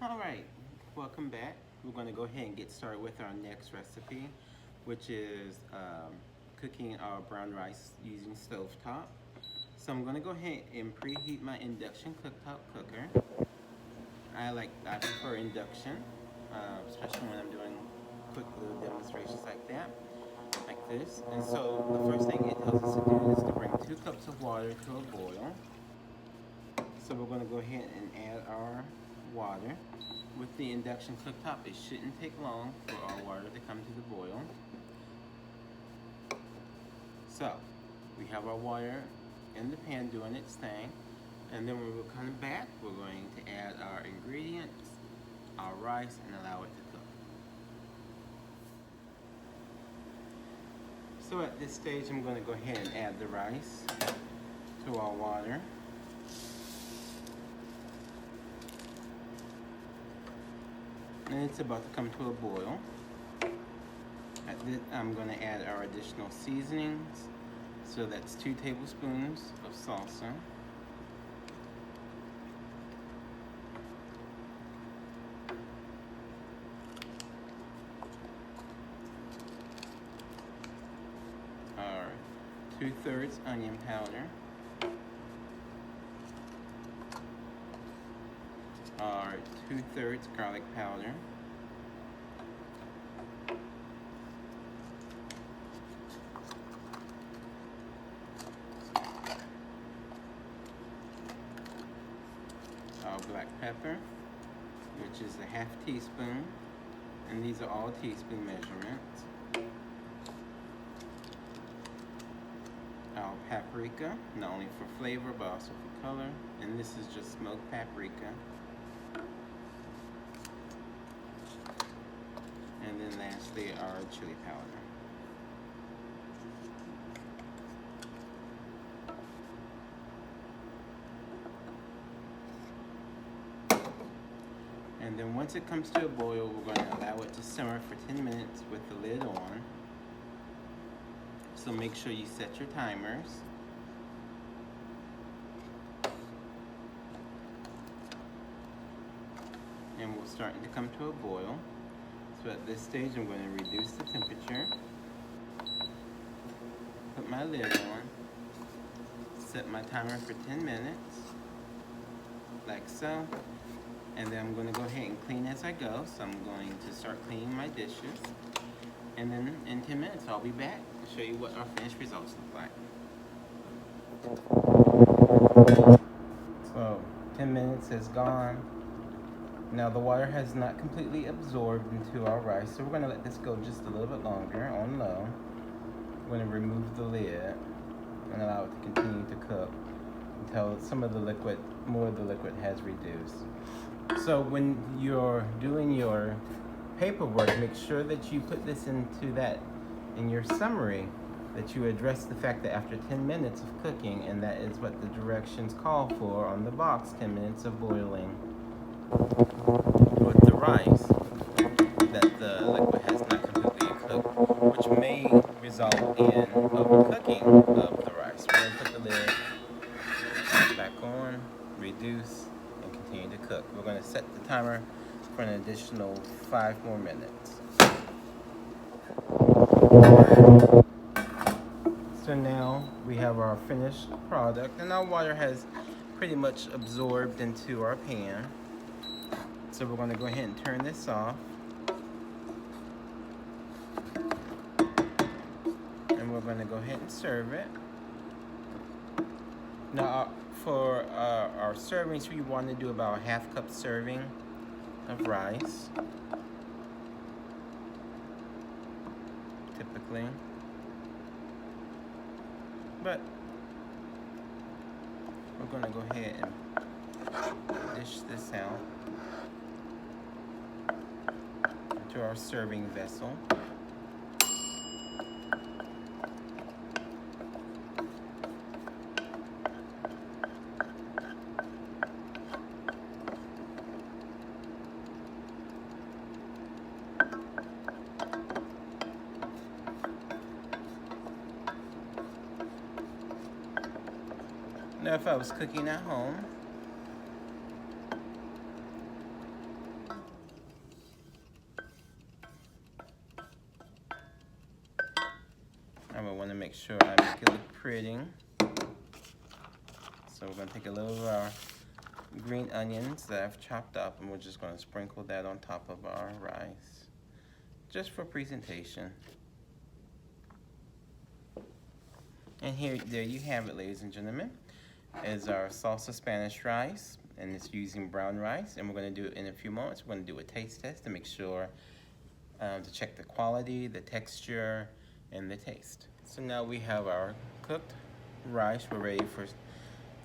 All right, welcome back. We're going to go ahead and get started with our next recipe, which is cooking our brown rice using stovetop. So I'm going to go ahead and preheat my induction cooktop cooker. I prefer induction, especially when I'm doing quick little demonstrations like this. And so the first thing it tells us to do is to bring 2 cups of water to a boil. So we're going to go ahead and add our water. With the induction cooktop, it shouldn't take long for our water to come to the boil. So we have our water in the pan doing its thing. And then when we come back, we're going to add our ingredients, our rice, and allow it to cook. So at this stage, I'm going to go ahead and add the rice to our water. And it's about to come to a boil. At this, I'm going to add our additional seasonings. So that's 2 tablespoons of salsa. Our 2/3 onion powder. Our 2/3 garlic powder. Our black pepper, which is a 1/2 teaspoon, and these are all teaspoon measurements. Our paprika, not only for flavor but also for color, and this is just smoked paprika. And then lastly, our chili powder. And then once it comes to a boil, we're going to allow it to simmer for 10 minutes with the lid on. So make sure you set your timers. And we're starting to come to a boil. So at this stage, I'm going to reduce the temperature, put my lid on, set my timer for 10 minutes, like so. And then I'm going to go ahead and clean as I go. So I'm going to start cleaning my dishes. And then in 10 minutes, I'll be back to show you what our finished results look like. So 10 minutes has gone. Now the water has not completely absorbed into our rice, so we're going to let this go just a little bit longer on low. We're going to remove the lid and allow it to continue to cook until some of the liquid, more of the liquid has reduced. So when you're doing your paperwork, make sure that you put this into that, in your summary, that you address the fact that after 10 minutes of cooking, and that is what the directions call for on the box, 10 minutes of boiling with the rice, that the liquid has not completely cooked, which may result in overcooking of the rice. We're going to put the lid back on, reduce, and continue to cook. We're going to set the timer for an additional 5 more minutes. So now we have our finished product, and our water has pretty much absorbed into our pan. So we're going to go ahead and turn this off. And we're going to go ahead and serve it. Now for our servings, we want to do about a 1/2 cup serving of rice, typically. But we're going to go ahead and dish this out into our serving vessel. Now if I was cooking at home, sure I make it look pretty. So we're gonna take a little of our green onions that I've chopped up, and we're just gonna sprinkle that on top of our rice, just for presentation. And there you have it, ladies and gentlemen, is our salsa Spanish rice, and it's using brown rice. And we're gonna do it in a few moments. We're gonna do a taste test to make sure, to check the quality, the texture, and the taste. So now we have our cooked rice. We're ready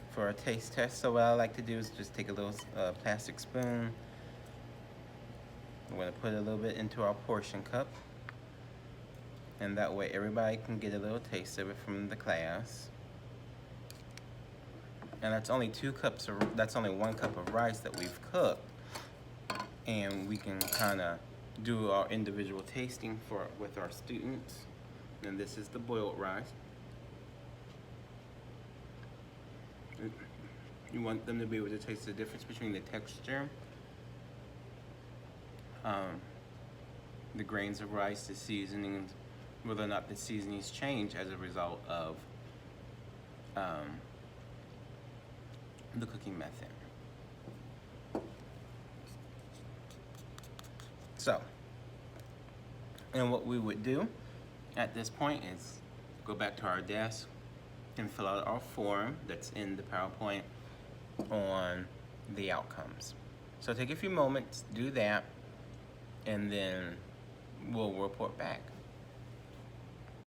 for a taste test. So what I like to do is just take a little plastic spoon. I'm gonna put a little bit into our portion cup, and that way everybody can get a little taste of it from the class. And that's only 1 cup of rice that we've cooked, and we can kind of do our individual tasting with our students. And this is the boiled rice. You want them to be able to taste the difference between the texture, the grains of rice, the seasonings, whether or not the seasonings change as a result of the cooking method. So, and what we would do at this point is go back to our desk and fill out our form that's in the PowerPoint on the outcomes. So take a few moments, do that, and then we'll report back.